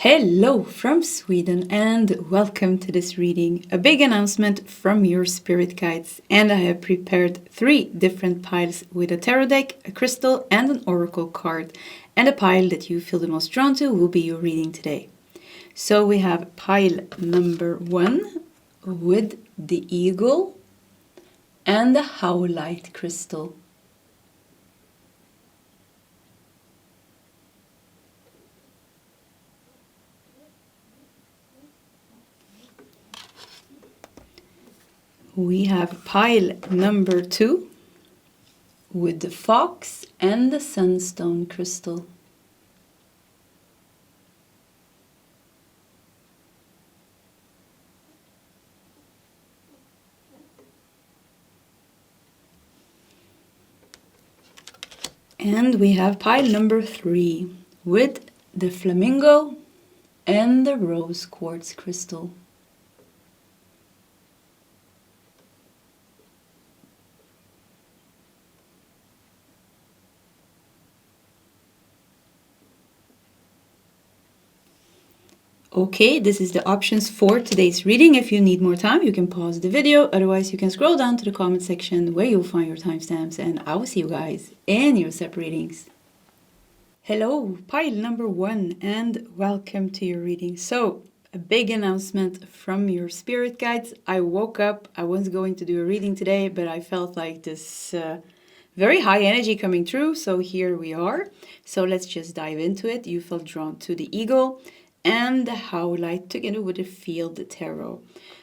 Hello from Sweden and welcome to this reading. A big announcement from your spirit guides, and I have prepared 3 different piles with a tarot deck, a crystal and an oracle card, and a pile that you feel the most drawn to will be your reading today. So we have pile number 1 with the eagle and the howlite crystal. We have pile number 2 with the fox and the sunstone crystal. And we have pile number 3 with the flamingo and the rose quartz crystal. Okay, this is the options for today's reading. If you need more time, you can pause the video. Otherwise, you can scroll down to the comment section where you'll find your timestamps, and I will see you guys in your separate readings. Hello, pile number 1, and welcome to your reading. So, a big announcement from your spirit guides. I woke up, I was going to do a reading today, but I felt like this very high energy coming through, so here we are. So let's just dive into it. You felt drawn to the eagle and the howlite together with the field tarot.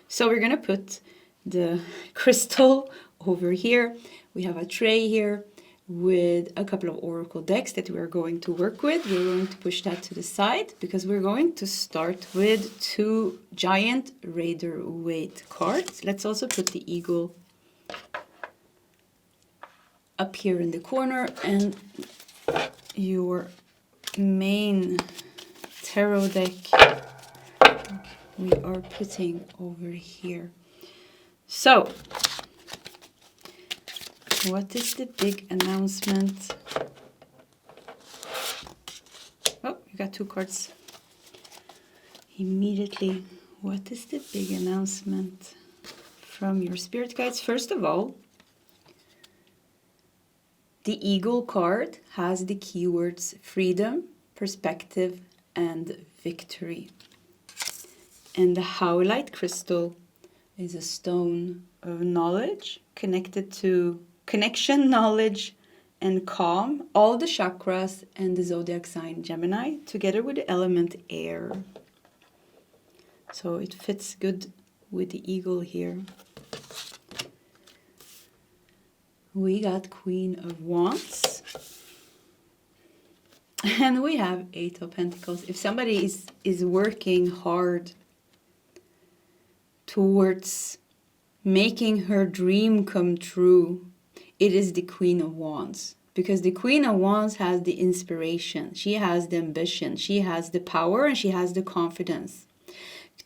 So we're gonna put the crystal over here. We have a tray here with a couple of oracle decks that we're going to work with. We're going to push that to the side because we're going to start with 2 giant Rider Waite cards. Let's also put the eagle up here in the corner and your main tarot deck we are putting over here. So, what is the big announcement? Oh, you got 2 cards immediately. What is the big announcement from your spirit guides? First of all, the eagle card has the keywords freedom, perspective, and victory. And the howlite crystal is a stone of knowledge connected to connection, knowledge, and calm, all the chakras and the zodiac sign Gemini together with the element air. So it fits good with the eagle here. We got Queen of Wands. And we have 8 of Pentacles. If somebody is working hard towards making her dream come true, it is the Queen of Wands. Because the Queen of Wands has the inspiration, she has the ambition, she has the power, and she has the confidence.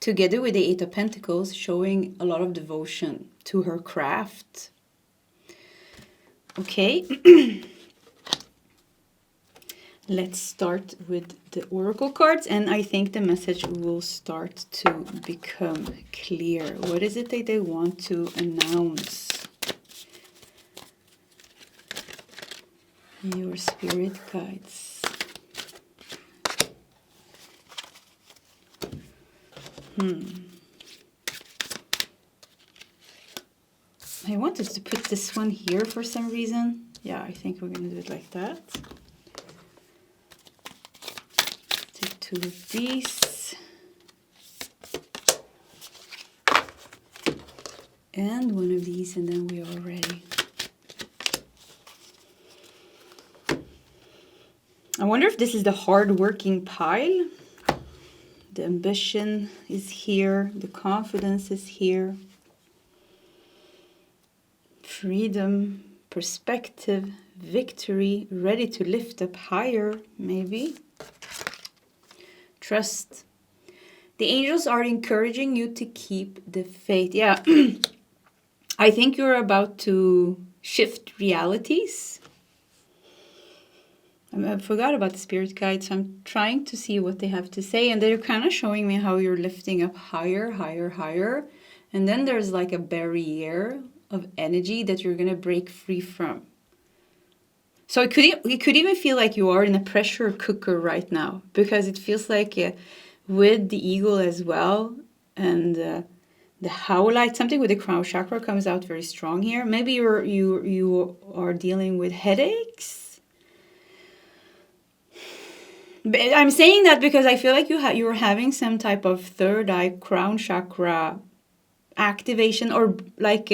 Together with the 8 of Pentacles, showing a lot of devotion to her craft. Okay. Let's start with the oracle cards, and I think the message will start to become clear. What is it that they want to announce? Your spirit guides. I wanted to put this one here for some reason. Yeah, I think we're going to do it like that. 2 of these and 1 of these, and then we are ready. I wonder if this is the hard-working pile. The ambition is here, the confidence is here, freedom, perspective, victory, ready to lift up higher, maybe. Trust. The angels are encouraging you to keep the faith. Yeah, I think you're about to shift realities. I forgot about the spirit guide, so I'm trying to see what they have to say. And they're kind of showing me how you're lifting up higher, higher, higher. And then there's like a barrier of energy that you're going to break free from. So it could even feel like you are in a pressure cooker right now, because it feels like with the eagle as well, and the howlite, something with the crown chakra comes out very strong here. Maybe you are dealing with headaches. But I'm saying that because I feel like you're having some type of third eye crown chakra activation, or like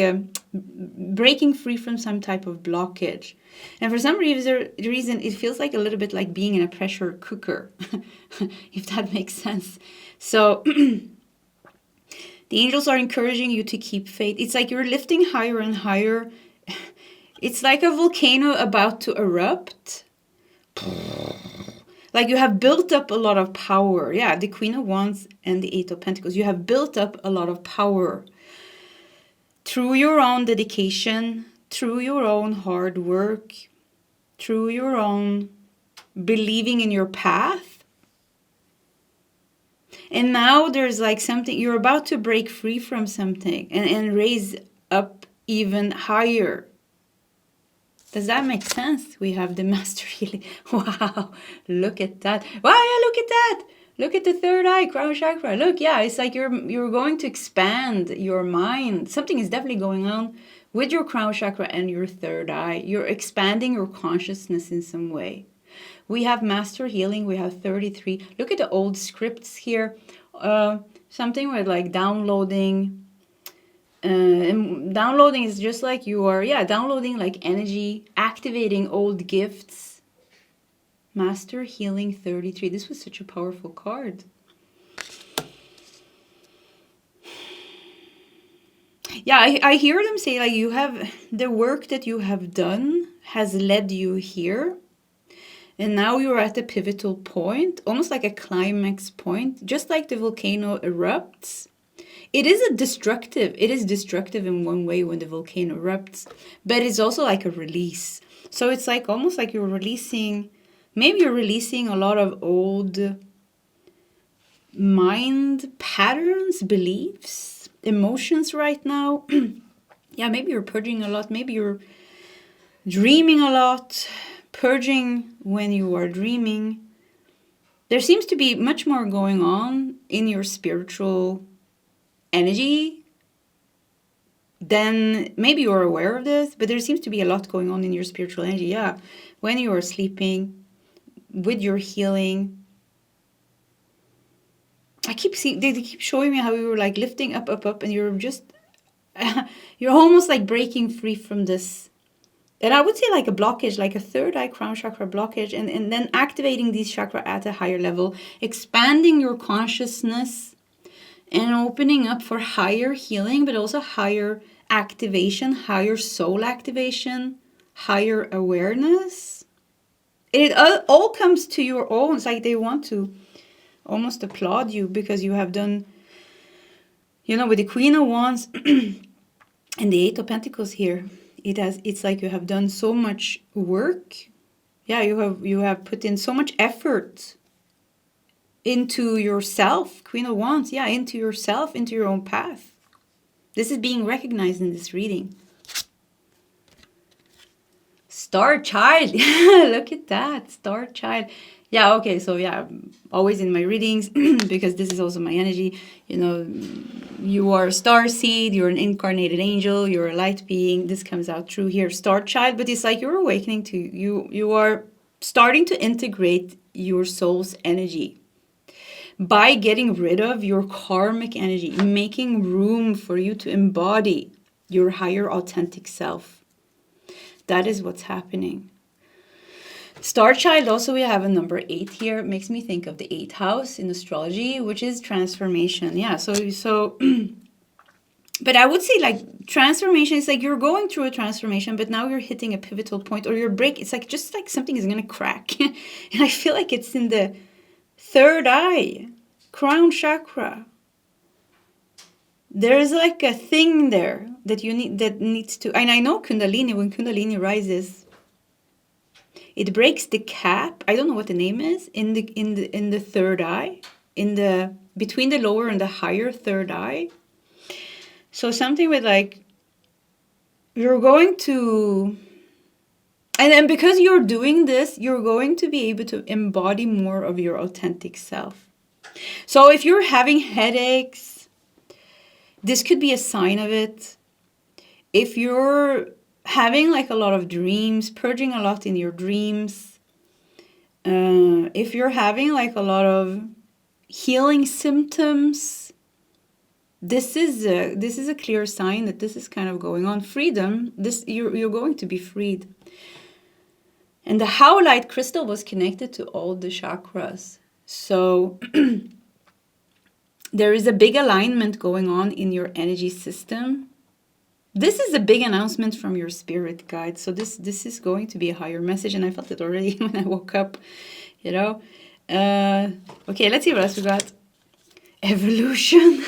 breaking free from some type of blockage. And for some reason, it feels like a little bit like being in a pressure cooker, if that makes sense. So the angels are encouraging you to keep faith. It's like you're lifting higher and higher. It's like a volcano about to erupt. Like you have built up a lot of power. Yeah, the Queen of Wands and the Eight of Pentacles. You have built up a lot of power through your own dedication, through your own hard work, through your own believing in your path. And now there's like something, you're about to break free from something and raise up even higher. Does that make sense? We have the master healing. Wow, look at that. Wow, yeah, look at that. Look at the third eye, crown chakra. Look, yeah, it's like you're going to expand your mind. Something is definitely going on with your crown chakra and your third eye. You're expanding your consciousness in some way. We have master healing. We have 33. Look at the old scripts here. Something with like downloading. And downloading is just like you are, downloading like energy, activating old gifts. Master Healing 33. This was such a powerful card. Yeah, I hear them say like you have, the work that you have done has led you here. And now you're at a pivotal point, almost like a climax point, just like the volcano erupts. It is destructive in one way when the volcano erupts, but it's also like a release. So it's like almost like you're releasing, maybe you're releasing a lot of old mind patterns, beliefs, emotions right now. Yeah, maybe you're purging a lot. Maybe you're dreaming a lot, purging when you are dreaming. There seems to be much more going on in your spiritual energy, then maybe you're aware of this, but there seems to be a lot going on in your spiritual energy. Yeah, when you are sleeping, with your healing. I keep seeing, they keep showing me how you were like lifting up, and you're just, you're almost like breaking free from this. And I would say like a blockage, like a third eye crown chakra blockage, and then activating these chakra at a higher level, expanding your consciousness, and opening up for higher healing, but also higher activation, higher soul activation, higher awareness. It all comes to your own. It's like they want to almost applaud you because you have done, with the Queen of Wands and the Eight of Pentacles here. It's like you have done so much work. Yeah, you have put in so much effort into yourself, Queen of Wands, into yourself, into your own path. This is being recognized in this reading. Star Child, look at that, Star Child. Yeah, okay, so always in my readings, because this is also my energy, you are a star seed, you're an incarnated angel, you're a light being. This comes out through here, Star Child, but it's like you're awakening to, you are starting to integrate your soul's energy by getting rid of your karmic energy, making room for you to embody your higher authentic self. That is what's happening. Star Child, also we have a number 8 here. It makes me think of the 8th house in astrology, which is transformation. Yeah, so but I would say like transformation is like you're going through a transformation, but now you're hitting a pivotal point, or you're breaking. It's like just like something is going to crack. And I feel like it's in the third eye, crown chakra. There's like a thing there that needs to, and I know Kundalini, when Kundalini rises, It breaks the cap. I don't know what the name is in the third eye, between the lower and the higher third eye. So something with like, you're going to, and because you're doing this, you're going to be able to embody more of your authentic self. So if you're having headaches, this could be a sign of it. If you're having like a lot of dreams, purging a lot in your dreams, if you're having like a lot of healing symptoms, this is a clear sign that this is kind of going on. Freedom, you're going to be freed. And the howlite crystal was connected to all the chakras. So there is a big alignment going on in your energy system. This is a big announcement from your spirit guide. So this is going to be a higher message. And I felt it already when I woke up, you know. Okay, let's see what else we got. Evolution.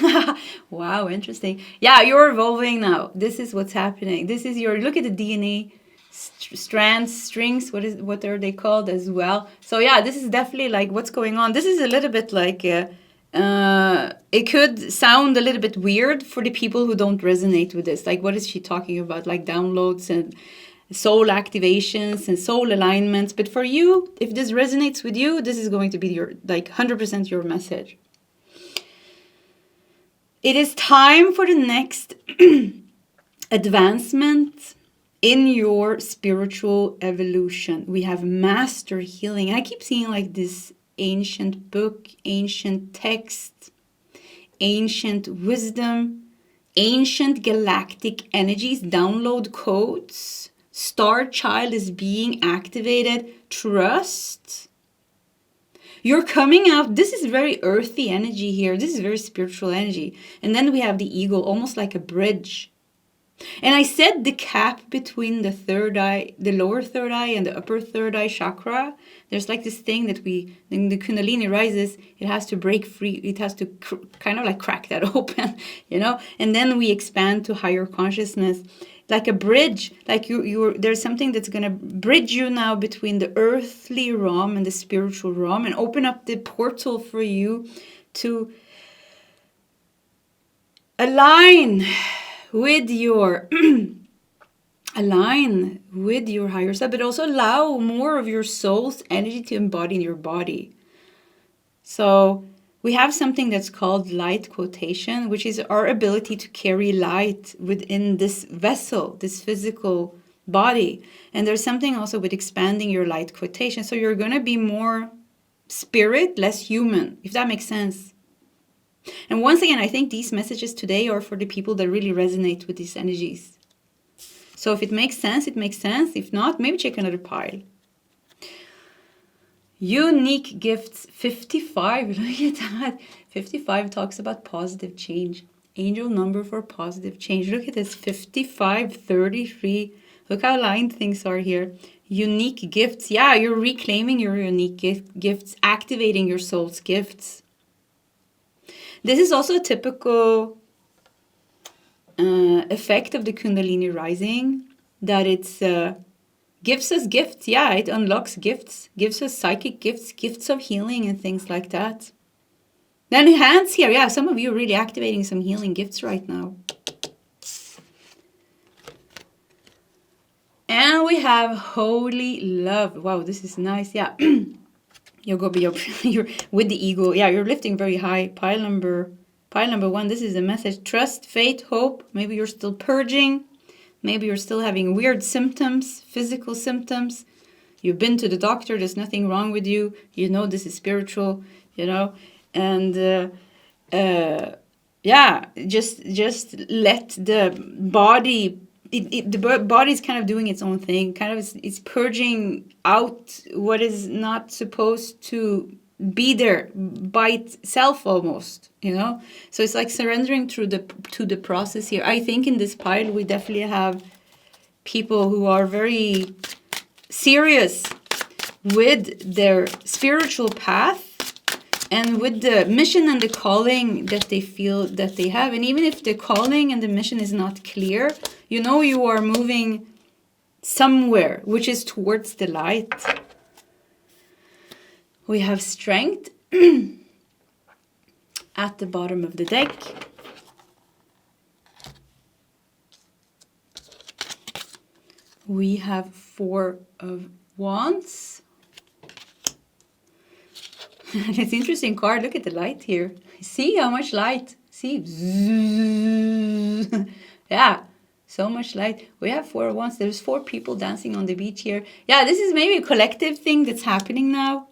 Wow, interesting. Yeah, you're evolving now. This is what's happening. This is look at the DNA strands, strings. What are they called as well? So yeah, this is definitely like what's going on. This is a little bit like it could sound a little bit weird for the people who don't resonate with this. Like, what is she talking about? Like downloads and soul activations and soul alignments. But for you, if this resonates with you, this is going to be your like 100% your message. It is time for the next advancement in your spiritual evolution. We have master healing. And I keep seeing like this ancient book, ancient text, ancient wisdom, ancient galactic energies, download codes. Star child is being activated. Trust. You're coming out. This is very earthy energy here. This is very spiritual energy. And then we have the eagle, almost like a bridge. And I said the cap between the third eye, the lower third eye and the upper third eye chakra. There's like this thing that when the kundalini rises, it has to break free. It has to kind of like crack that open, you know. And then we expand to higher consciousness. Like a bridge, like there's something that's going to bridge you now between the earthly realm and the spiritual realm and open up the portal for you to align with your higher self, but also allow more of your soul's energy to embody in your body. So we have something that's called light quotation, which is our ability to carry light within this vessel, this physical body. And there's something also with expanding your light quotation. So you're going to be more spirit, less human, if that makes sense. And once again, I think these messages today are for the people that really resonate with these energies. So if it makes sense, it makes sense. If not, maybe check another pile. Unique gifts, 55. Look at that. 55 talks about positive change. Angel number for positive change. Look at this, 55, 33. Look how aligned things are here. Unique gifts. Yeah, you're reclaiming your unique gifts, activating your soul's gifts. This is also a typical effect of the Kundalini rising, that it's gives us gifts. Yeah, it unlocks gifts, gives us psychic gifts, gifts of healing and things like that. Then hands here. Yeah, some of you are really activating some healing gifts right now. And we have holy love. Wow, this is nice. Yeah. You're with the ego. Yeah, you're lifting very high. Pile number 1. This is the message. Trust, faith, hope. Maybe you're still purging. Maybe you're still having weird symptoms, physical symptoms. You've been to the doctor. There's nothing wrong with you. You know this is spiritual, you know. And yeah, just let the body. The body's kind of doing its own thing. Kind of, it's purging out what is not supposed to be there by itself, almost, you know. So it's like surrendering to the process here. I think in this pile we definitely have people who are very serious with their spiritual path and with the mission and the calling that they feel that they have. And even if the calling and the mission is not clear, you know you are moving somewhere, which is towards the light. We have strength at the bottom of the deck. We have 4 of Wands. It's an interesting card. Look at the light here. See how much light? See? Yeah, so much light. We have 4 of Wands. There's 4 people dancing on the beach here. Yeah, this is maybe a collective thing that's happening now.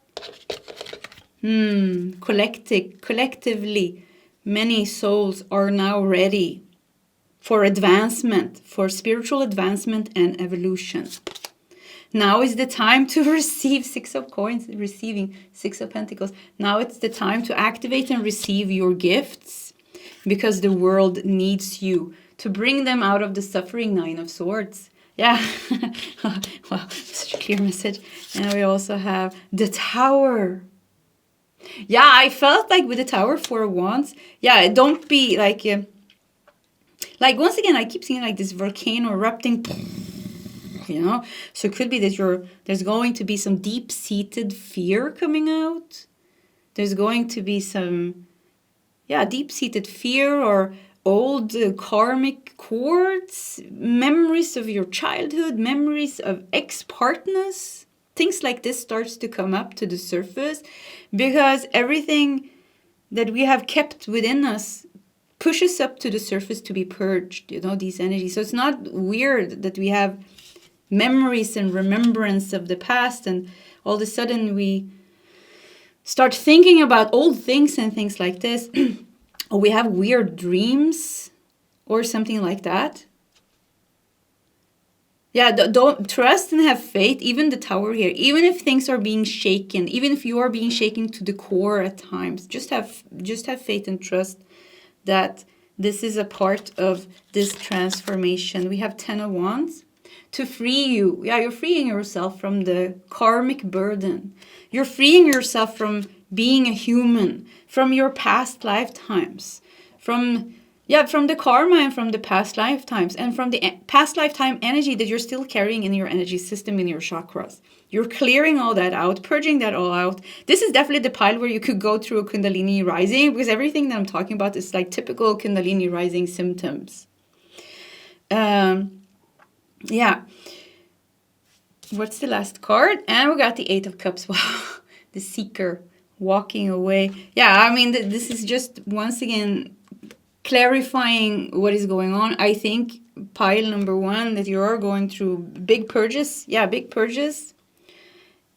Collectively, many souls are now ready for advancement, for spiritual advancement and evolution. Now is the time to receive 6 of Coins, receiving 6 of Pentacles. Now it's the time to activate and receive your gifts, because the world needs you to bring them out of the suffering. 9 of Swords. Yeah, wow, such a clear message. And we also have the Tower. Yeah, I felt like with the Tower, 4 of Wands. Yeah, don't be like once again, I keep seeing like this volcano erupting, you know. So it could be that there's going to be some deep-seated fear coming out. There's going to be some, deep-seated fear or old karmic cords, memories of your childhood, memories of ex-partners. Things like this starts to come up to the surface, because everything that we have kept within us pushes up to the surface to be purged, you know, these energies. So it's not weird that we have memories and remembrance of the past, and all of a sudden we start thinking about old things and things like this. Or we have weird dreams or something like that. Yeah, don't trust and have faith. Even the Tower here, even if things are being shaken, even if you are being shaken to the core at times, just have faith and trust that this is a part of this transformation. We have 10 of Wands to free you. Yeah, you're freeing yourself from the karmic burden. You're freeing yourself from being a human, from your past lifetimes, from the karma and from the past lifetimes, and from the past lifetime energy that you're still carrying in your energy system, in your chakras. You're clearing all that out, purging that all out. This is definitely the pile where you could go through a kundalini rising, because everything that I'm talking about is like typical kundalini rising symptoms. Yeah. What's the last card? And we got the 8 of Cups. Wow. The Seeker walking away. Yeah, I mean, this is just once again clarifying what is going on. I think pile number 1, that you are going through big purges. Yeah, big purges.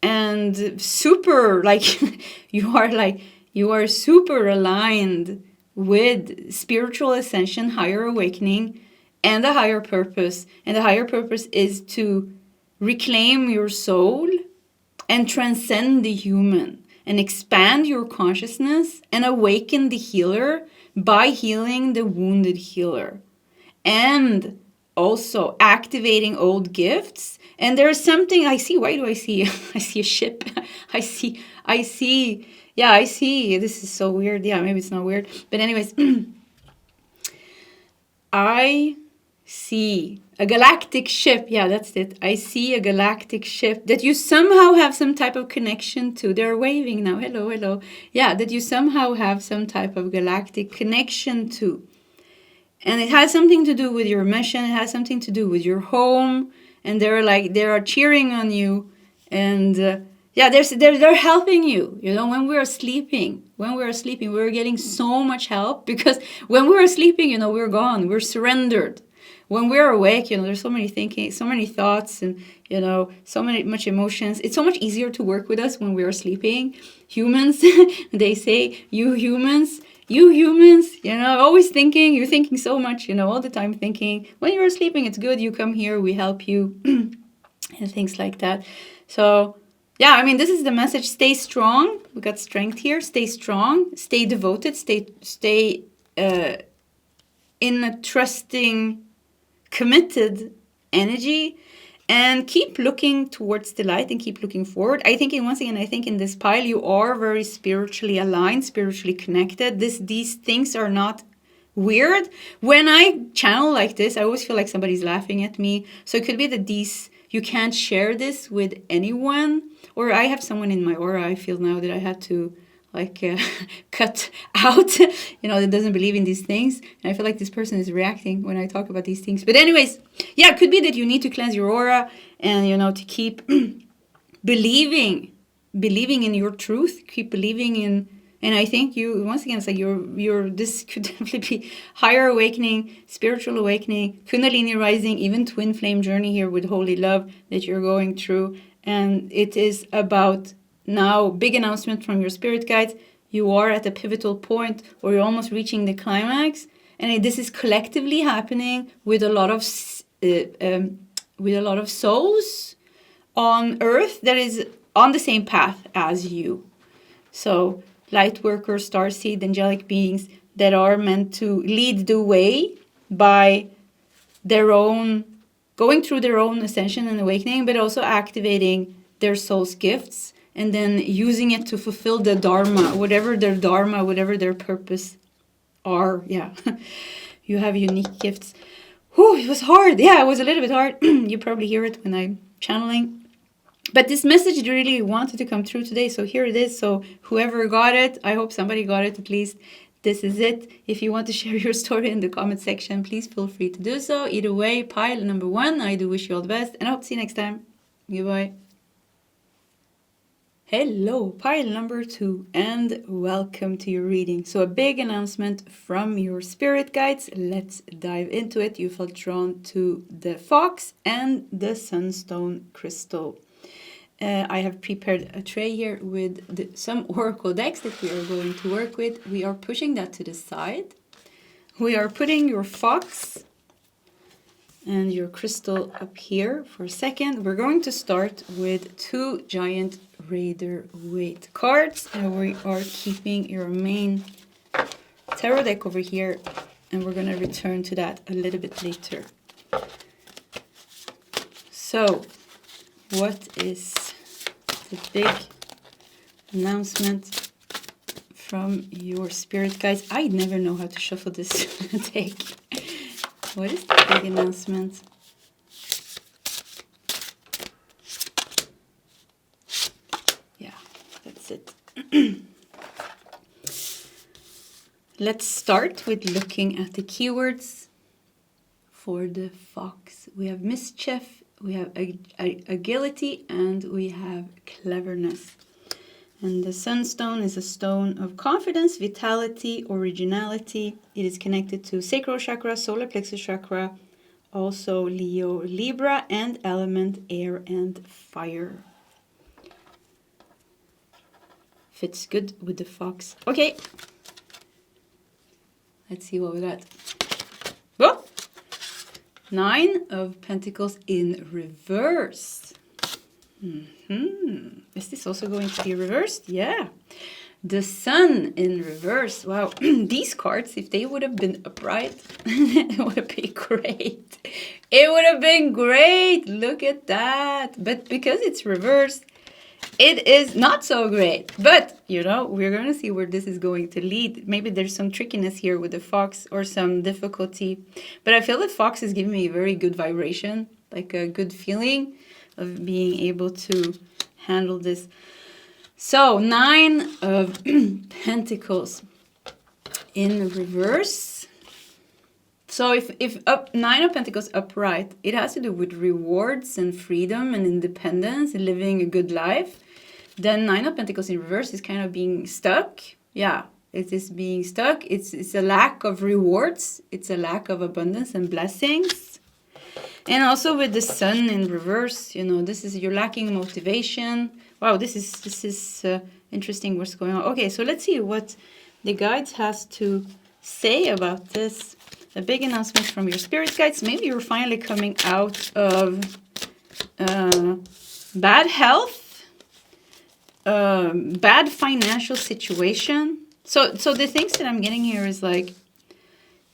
And super, you are super aligned with spiritual ascension, higher awakening, and a higher purpose. And the higher purpose is to reclaim your soul and transcend the human and expand your consciousness and awaken the healer by healing the wounded healer. And also activating old gifts. And there's something I see. Why do I see? I see a ship. I see. Yeah, I see. This is so weird. Yeah, maybe it's not weird. But anyways, I see a galactic ship. Yeah, that's it. I see a galactic ship that you somehow have some type of connection to. They're waving now. Hello, hello. Yeah, that you somehow have some type of galactic connection to. And it has something to do with your mission. It has something to do with your home. And they are cheering on you. And they're helping you. You know, when we are sleeping, we're getting so much help, because when we are sleeping, you know, we're gone. We're surrendered. When we're awake, you know, there's so many thinking, so many thoughts, and, you know, much emotions. It's so much easier to work with us when we are sleeping. Humans, they say, you humans, you know, always thinking, you're thinking so much, you know, all the time thinking. When you're sleeping, it's good. You come here, we help you, and things like that. So, yeah, I mean, this is the message. Stay strong. We got strength here. Stay strong. Stay devoted. Stay in a trusting, committed energy, and keep looking towards the light and keep looking forward. I think in this pile, you are very spiritually aligned, spiritually connected. These things are not weird. When I channel like this, I always feel like somebody's laughing at me. So it could be that you can't share this with anyone. Or I have someone in my aura, I feel now, that I had to like cut out, you know, that doesn't believe in these things. And I feel like this person is reacting when I talk about these things. But anyways, yeah, it could be that you need to cleanse your aura and, you know, to keep believing in your truth, keep believing in. And I think you, once again, it's like this could definitely be higher awakening, spiritual awakening, kundalini rising, even twin flame journey here with holy love that you're going through. And it is about now, big announcement from your spirit guides. You are at a pivotal point, or you're almost reaching the climax. And this is collectively happening with a lot of souls on Earth that is on the same path as you. So light workers, starseed, angelic beings that are meant to lead the way by going through their own ascension and awakening, but also activating their soul's gifts and then using it to fulfill the dharma, whatever their purpose are. Yeah, you have unique gifts. Whew, it was hard. Yeah, it was a little bit hard. You probably hear it when I'm channeling. But this message really wanted to come through today, so here it is. So whoever got it, I hope somebody got it at least. This is it. If you want to share your story in the comment section, please feel free to do so. Either way, pile number 1, I do wish you all the best, and I hope to see you next time. Goodbye. Hello, pile number 2, and welcome to your reading. So a big announcement from your spirit guides. Let's dive into it. You felt drawn to the fox and the sunstone crystal. I have prepared a tray here with some oracle decks that we are going to work with. We are pushing that to the side. We are putting your fox and your crystal up here for a second. We're going to start with 2 giant Raider Waite cards, and we are keeping your main tarot deck over here, and we're going to return to that a little bit later. So, what is the big announcement from your spirit guides? I never know how to shuffle this deck. What is the big announcement? Yeah, that's it. Let's start with looking at the keywords for the fox. We have mischief, we have agility, and we have cleverness. And the sunstone is a stone of confidence, vitality, originality. It is connected to sacral chakra, solar plexus chakra, also Leo, Libra, and element air and fire. Fits good with the fox. Okay. Let's see what we got. Whoa! 9 of Pentacles in reverse. Is this also going to be reversed? Yeah. The Sun in reverse. Wow. These cards, if they would have been upright, it would have been great. It would have been great. Look at that. But because it's reversed, it is not so great. But, you know, we're going to see where this is going to lead. Maybe there's some trickiness here with the fox or some difficulty. But I feel that fox is giving me a very good vibration, like a good feeling of being able to handle this. So 9 of Pentacles in reverse. So if 9 of Pentacles upright, it has to do with rewards and freedom and independence and living a good life. Then 9 of Pentacles in reverse is kind of being stuck. Yeah, it is being stuck. It's a lack of rewards. It's a lack of abundance and blessings. And also with the Sun in reverse, you know, this is you're lacking motivation. Wow, this is interesting what's going on. Okay, so let's see what the guides has to say about this. A big announcement from your spirit guides. Maybe you're finally coming out of bad health, bad financial situation. So the things that I'm getting here is like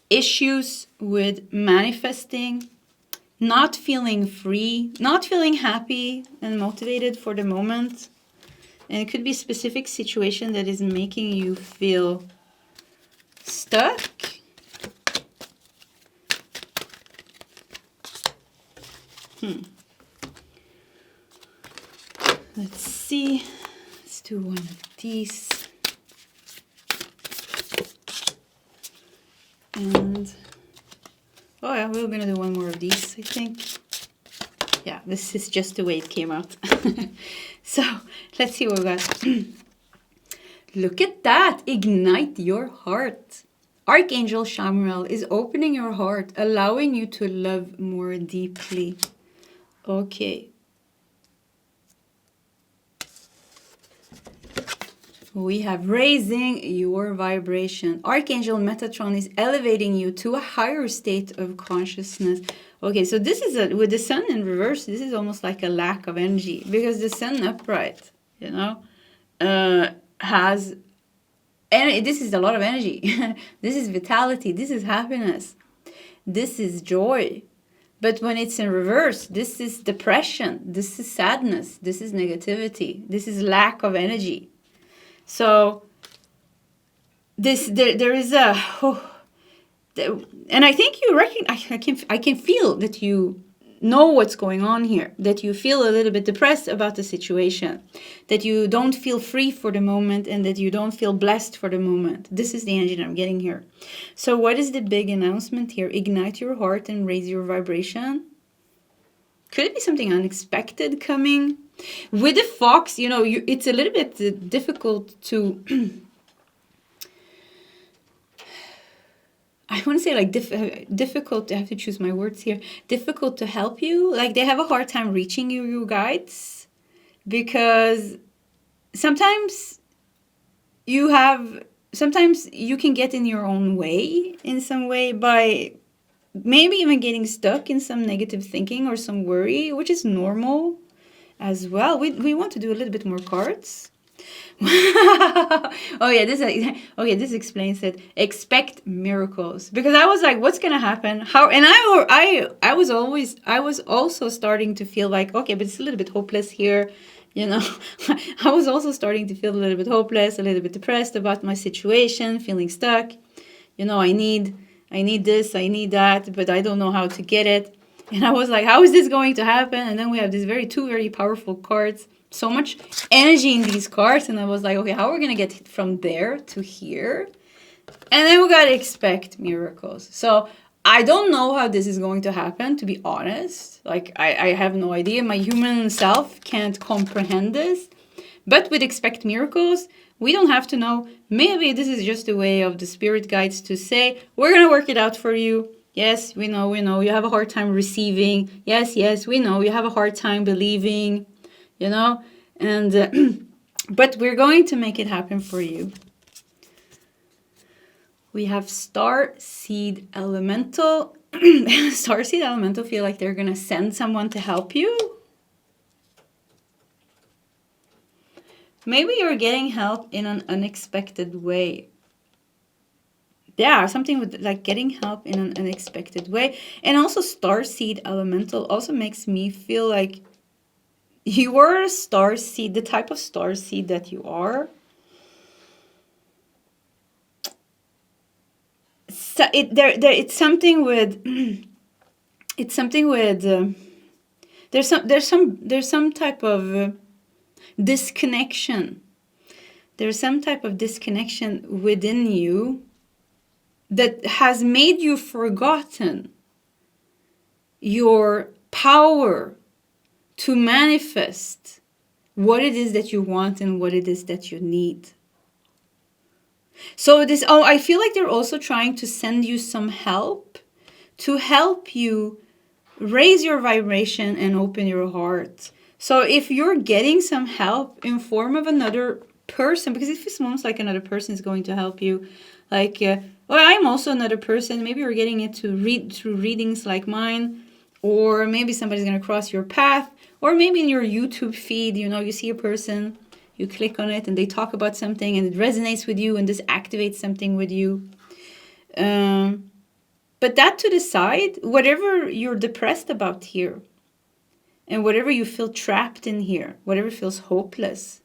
issues with manifesting, not feeling free, not feeling happy and motivated for the moment. And it could be a specific situation that is making you feel stuck. Let's see. Let's do one of these. And, oh yeah, we're gonna do one more of these, I think. Yeah, this is just the way it came out. So, let's see what we got. Look at that! Ignite your heart. Archangel Shamral is opening your heart, allowing you to love more deeply. Okay. We have raising your vibration. Archangel Metatron is elevating you to a higher state of consciousness. Okay, so this is with the sun in reverse, this is almost like a lack of energy, because the sun upright, you know, has, and this is a lot of energy. This is vitality, this is happiness, this is joy. But when it's in reverse, this is depression, this is sadness, this is negativity, this is lack of energy. So there is a, and I think you I can feel that you know what's going on here, that you feel a little bit depressed about the situation, that you don't feel free for the moment, and that you don't feel blessed for the moment. This is the energy that I'm getting here. So what is the big announcement here? Ignite your heart and raise your vibration. Could it be something unexpected coming? With the fox, you know, it's a little bit difficult to... I want to say like difficult, I have to choose my words here. Difficult to help you. Like they have a hard time reaching you, your guides. Because sometimes you can get in your own way in some way by maybe even getting stuck in some negative thinking or some worry, which is normal as well. We want to do a little bit more cards. Oh yeah, this explains it. Expect miracles, because I was like, what's gonna happen? How? And I was also starting to feel like, okay, but it's a little bit hopeless here, you know. I was also starting to feel a little bit hopeless, a little bit depressed about my situation, feeling stuck. You know, I need this, I need that, but I don't know how to get it. And I was like, how is this going to happen? And then we have these two very powerful cards. So much energy in these cards. And I was like, okay, how are we going to get from there to here? And then we got to expect miracles. So I don't know how this is going to happen, to be honest. Like, I have no idea. My human self can't comprehend this. But with expect miracles, we don't have to know. Maybe this is just a way of the spirit guides to say, we're going to work it out for you. Yes, we know, you have a hard time receiving. Yes, we know, you have a hard time believing, you know. And, but we're going to make it happen for you. We have Star Seed Elemental. Star Seed Elemental feel like they're going to send someone to help you. Maybe you're getting help in an unexpected way. Yeah, something with like getting help in an unexpected way. And also Starseed Elemental also makes me feel like you are a starseed, the type of starseed that you are. So it's something with there's some type of disconnection. There's some type of disconnection within you that has made you forgotten your power to manifest what it is that you want and what it is that you need. So I feel like they're also trying to send you some help to help you raise your vibration and open your heart. So if you're getting some help in form of another person, because it feels almost like another person is going to help you, like, well, I'm also another person. Maybe you're getting it to read through readings like mine, or maybe somebody's going to cross your path, or maybe in your YouTube feed, you know, you see a person, you click on it and they talk about something and it resonates with you and this activates something with you. But that to the side, whatever you're depressed about here and whatever you feel trapped in here, whatever feels hopeless,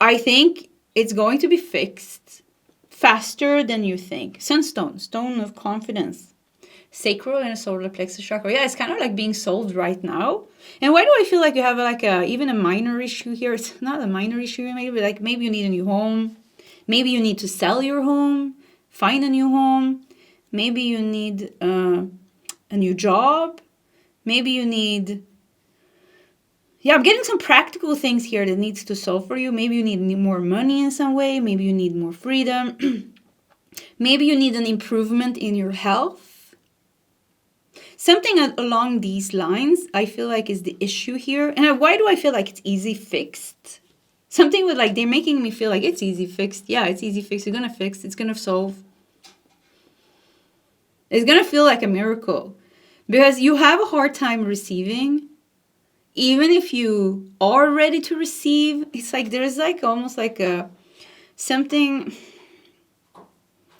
I think it's going to be fixed faster than you think. Sunstone, stone of confidence. sacral and solar plexus chakra. Yeah, it's kind of like being solved right now. And why do I feel like you have like even a minor issue here? It's not a minor issue, maybe like maybe you need a new home. Maybe you need to sell your home, find a new home. Maybe you need a new job. Maybe you need... Yeah, I'm getting some practical things here that needs to solve for you. Maybe you need more money in some way. Maybe you need more freedom. Maybe you need an improvement in your health. Something along these lines, I feel like is the issue here. And why do I feel like it's easy fixed? Something with like, they're making me feel like it's easy fixed. Yeah, it's easy fixed. It's going to fix. It's going to solve. It's going to feel like a miracle. Because you have a hard time receiving. Even if you are ready to receive, it's like there's like almost like a something.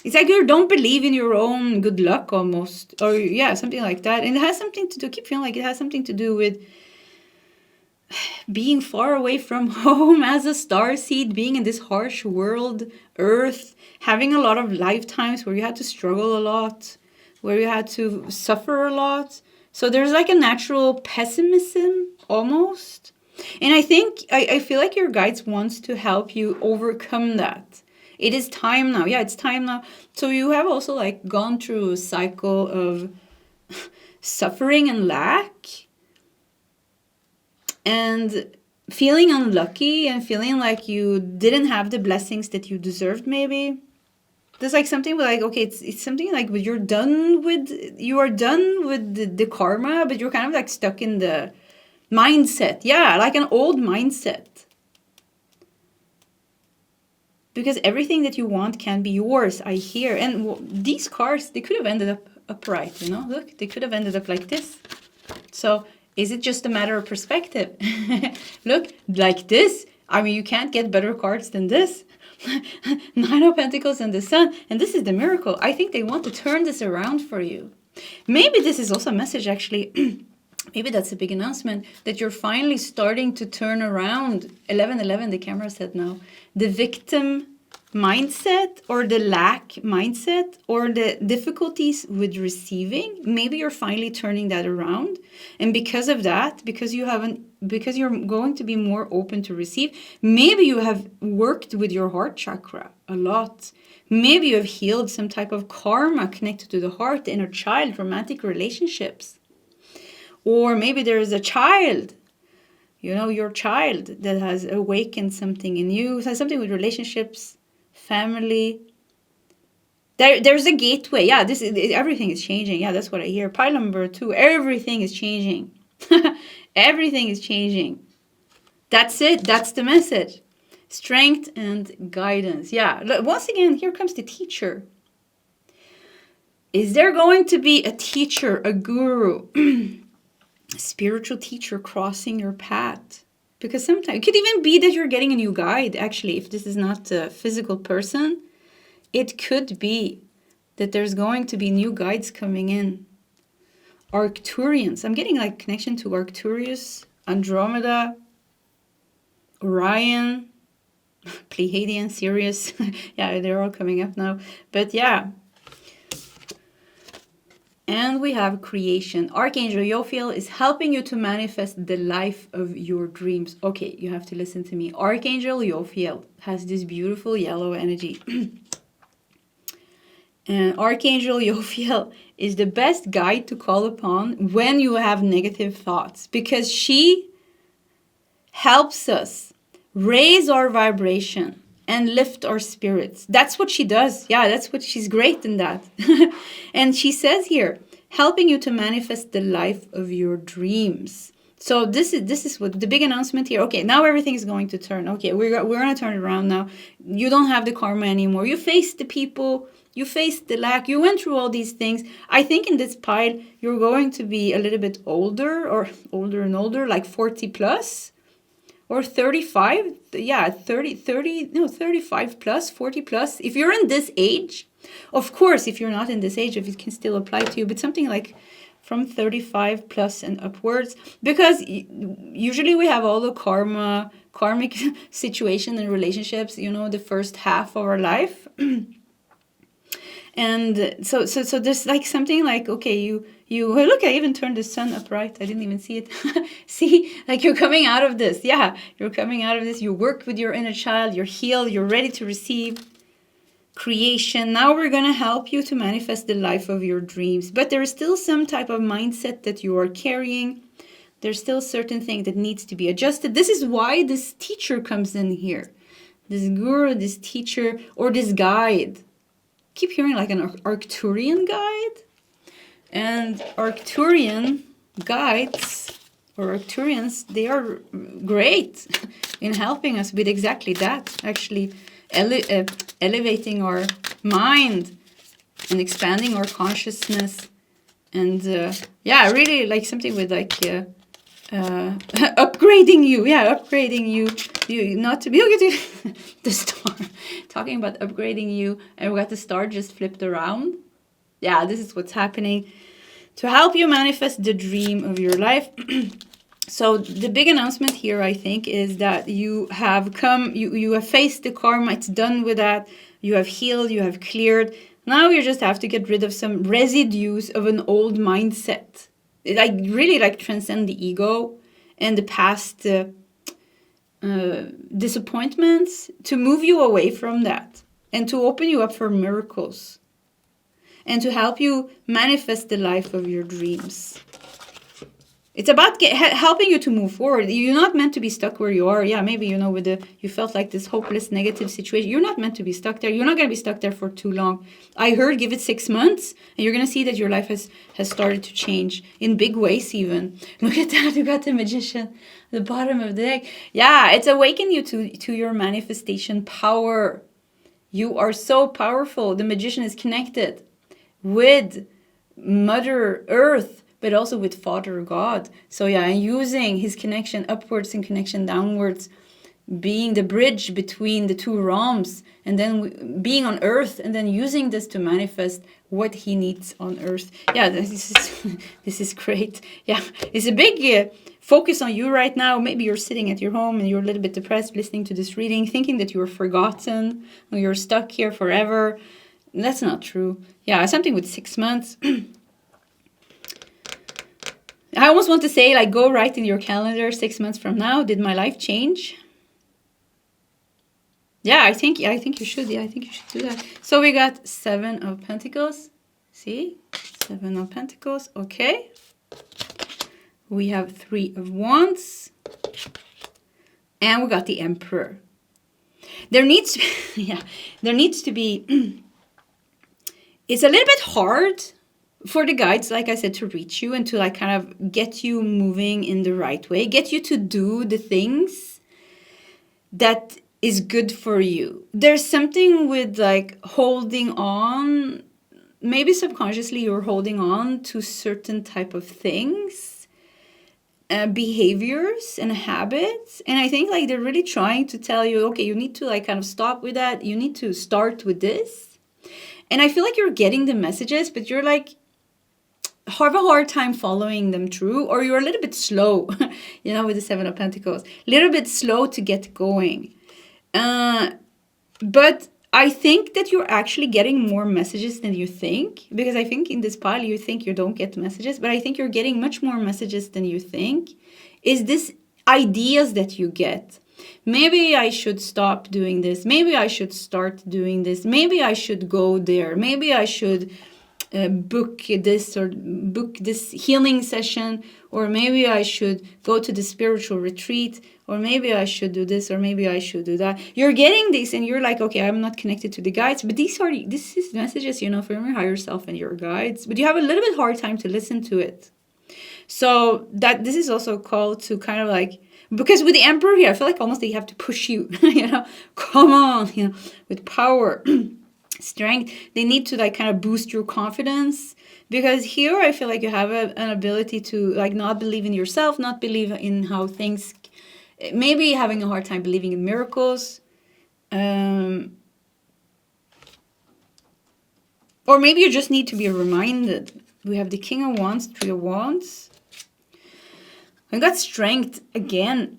It's like you don't believe in your own good luck almost. Or yeah, something like that. And it has something to do, I keep feeling like it has something to do with being far away from home as a starseed, being in this harsh world, Earth, having a lot of lifetimes where you had to struggle a lot, where you had to suffer a lot. So there's like a natural pessimism almost. And I think, I feel like your guides wants to help you overcome that. It is time now. Yeah, it's time now. So you have also like gone through a cycle of suffering and lack. And feeling unlucky and feeling like you didn't have the blessings that you deserved maybe. There's like something with like, okay, it's something like you are done with the karma, but you're kind of like stuck in the mindset. Yeah, like an old mindset. Because everything that you want can be yours, I hear. And these cards, they could have ended up upright, you know? Look, they could have ended up like this. So is it just a matter of perspective? Look, like this. I mean, you can't get better cards than this. Nine of Pentacles and the Sun. And this is the miracle. I think they want to turn this around for you. Maybe this is also a message, actually. Maybe that's a big announcement that you're finally starting to turn around. 1111, the camera said now. The victim mindset or the lack mindset or the difficulties with receiving. Maybe you're finally turning that around. And because of that, because you're going to be more open to receive, maybe you have worked with your heart chakra a lot. Maybe you have healed some type of karma connected to the heart, the inner child, romantic relationships. Or maybe there is a child, you know, your child that has awakened something in you. It has something with relationships, family. There's a gateway. Yeah, everything is changing. Yeah, that's what I hear. Pile number 2, everything is changing. Everything is changing. That's it. That's the message. Strength and guidance. Yeah, once again, here comes the teacher. Is there going to be a teacher, a guru, a spiritual teacher crossing your path? Because sometimes it could even be that you're getting a new guide, actually, if this is not a physical person. It could be that there's going to be new guides coming in. Arcturians. I'm getting like connection to Arcturus, Andromeda, Orion, Pleiadian, Sirius. Yeah, they're all coming up now. But yeah. And we have creation. Archangel Jophiel is helping you to manifest the life of your dreams. Okay, you have to listen to me. Archangel Jophiel has this beautiful yellow energy. And Archangel Jophiel is the best guide to call upon when you have negative thoughts, because she helps us raise our vibration and lift our spirits. That's what she does. Yeah, that's what she's great in that. And she says here, helping you to manifest the life of your dreams. So this is what the big announcement here. Okay, now everything is going to turn. Okay, we're going to turn it around now. You don't have the karma anymore. You faced the people. You faced the lack. You went through all these things. I think in this pile, you're going to be a little bit older or older and older, like 40 plus or 35. Yeah, 35 plus, 40 plus. If you're in this age, of course, if you're not in this age, if it can still apply to you, but something like from 35 plus and upwards, because usually we have all the karmic situation and relationships, you know, the first half of our life. And so there's like something like, okay, you oh, look, I even turned the sun upright. I didn't even see it. See, like you're coming out of this. Yeah, you're coming out of this. You work with your inner child. You're healed. You're ready to receive creation. Now we're going to help you to manifest the life of your dreams. But there is still some type of mindset that you are carrying. There's still certain thing that needs to be adjusted. This is why this teacher comes in here. This guru, this teacher, or this guide. Keep hearing like an Arcturian guide. And Arcturian guides or Arcturians, they are great in helping us with exactly that. Actually elevating our mind and expanding our consciousness. And yeah, really like something with like upgrading you. Yeah, upgrading you. You not to be, look at the star. Talking about upgrading you. And we got the star just flipped around. Yeah, this is what's happening to help you manifest the dream of your life. So the big announcement here, I think, is that you have come, you have faced the karma. It's done with that. You have healed, you have cleared. Now you just have to get rid of some residues of an old mindset. Like really like transcend the ego and the past disappointments, to move you away from that and to open you up for miracles and to help you manifest the life of your dreams. It's about helping you to move forward. You're not meant to be stuck where you are. Yeah, maybe, you know, with you felt like this hopeless, negative situation. You're not meant to be stuck there. You're not going to be stuck there for too long. I heard give it 6 months, and you're going to see that your life has started to change in big ways even. Look at that. You got the magician, the bottom of the deck. Yeah, it's awakening you to your manifestation power. You are so powerful. The magician is connected with Mother Earth, but also with Father God. So yeah, and using his connection upwards and connection downwards, being the bridge between the two realms, and then being on earth, and then using this to manifest what he needs on earth. Yeah, this is great. Yeah, it's a big focus on you right now. Maybe you're sitting at your home and you're a little bit depressed listening to this reading, thinking that you're forgotten or you're stuck here forever. That's not true. Yeah, something with 6 months. I almost want to say, like, go write in your calendar 6 months from now. Did my life change? Yeah, I think you should. Yeah, I think you should do that. So we got 7 of Pentacles. See? 7 of Pentacles. Okay. We have 3 of Wands. And we got the Emperor. There needs to be, yeah, there needs to be, it's a little bit hard for the guides, like I said, to reach you and to like kind of get you moving in the right way, get you to do the things that is good for you. There's something with like holding on, maybe subconsciously you're holding on to certain type of things, behaviors and habits. And I think like they're really trying to tell you, okay, you need to like kind of stop with that. You need to start with this. And I feel like you're getting the messages, but you're like, have a hard time following them through, or you're a little bit slow, you know, with the 7 of Pentacles, a little bit slow to get going. But I think that you're actually getting more messages than you think, because I think in this pile you think you don't get messages, but I think you're getting much more messages than you think. Is this ideas that you get? Maybe I should stop doing this. Maybe I should start doing this. Maybe I should go there. Maybe I should book this healing session, or maybe I should go to the spiritual retreat, or maybe I should do this, or maybe I should do that. You're getting this and you're like, okay, I'm not connected to the guides, but this is messages, you know, from your higher self and your guides, but you have a little bit hard time to listen to it. So that this is also called to kind of like, because with the Emperor here, I feel like almost they have to push you, you know, come on, you know, with power. Strength, they need to like kind of boost your confidence, because here I feel like you have an ability to like not believe in yourself, not believe in how things, maybe having a hard time believing in miracles, or maybe you just need to be reminded. We have the King of Wands, 3 of Wands. I got strength again,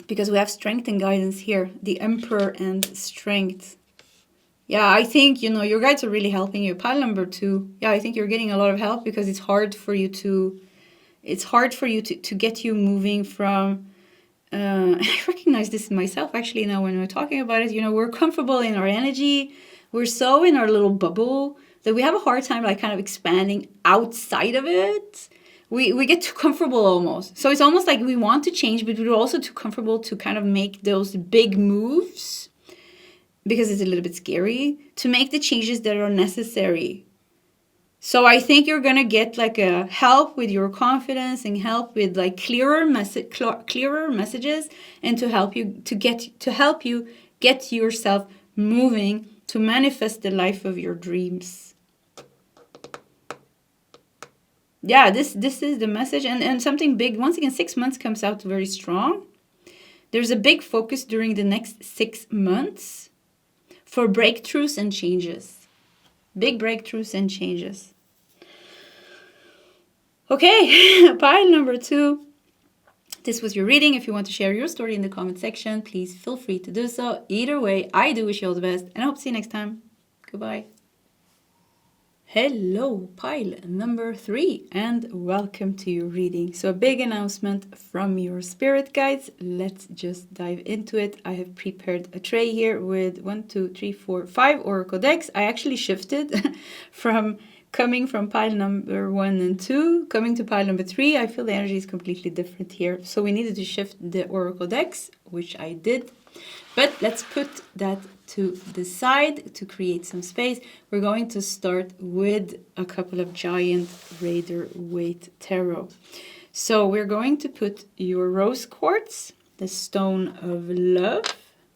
because we have strength and guidance here, the Emperor and strength. Yeah, I think, your guides are really helping you. Pile number 2. Yeah, I think you're getting a lot of help because it's hard for you to get you moving from, I recognize this in myself actually now when we're talking about it. We're comfortable in our energy. We're so in our little bubble that we have a hard time like kind of expanding outside of it. We get too comfortable almost. So it's almost like we want to change, but we're also too comfortable to kind of make those big moves because it's a little bit scary to make the changes that are necessary. So I think you're going to get like a help with your confidence and help with like clearer messages and to help you get yourself moving to manifest the life of your dreams. Yeah, this is the message, and something big. Once again, 6 months comes out very strong. There's a big focus during the next 6 months for breakthroughs and changes. Big breakthroughs and changes. Okay, pile number 2. This was your reading. If you want to share your story in the comment section, please feel free to do so. Either way, I do wish you all the best, and I hope to see you next time. Goodbye. Hello, pile number 3, and welcome to your reading. So a big announcement from your spirit guides. Let's just dive into it. I have prepared a tray here with 5 oracle decks. I actually shifted from coming from pile number 1 and 2, coming to pile number 3. I feel the energy is completely different here. So we needed to shift the oracle decks, which I did. But let's put that to the side to create some space. We're going to start with a couple of giant Rider-Waite tarot. So we're going to put your rose quartz, the stone of love,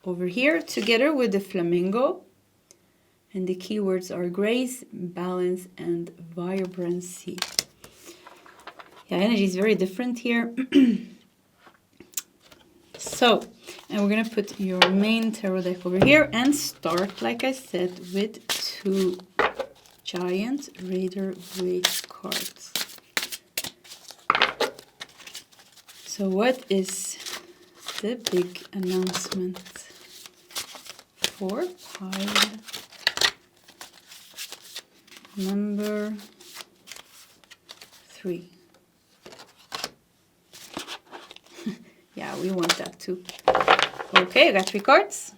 over here together with the flamingo. And the keywords are grace, balance, and vibrancy. Yeah, energy is very different here. So, and we're going to put your main tarot deck over here and start, like I said, with 2 giant Rider-Waite cards. So what is the big announcement for pile number 3? Yeah, we want that too. Okay, I got 3 cards.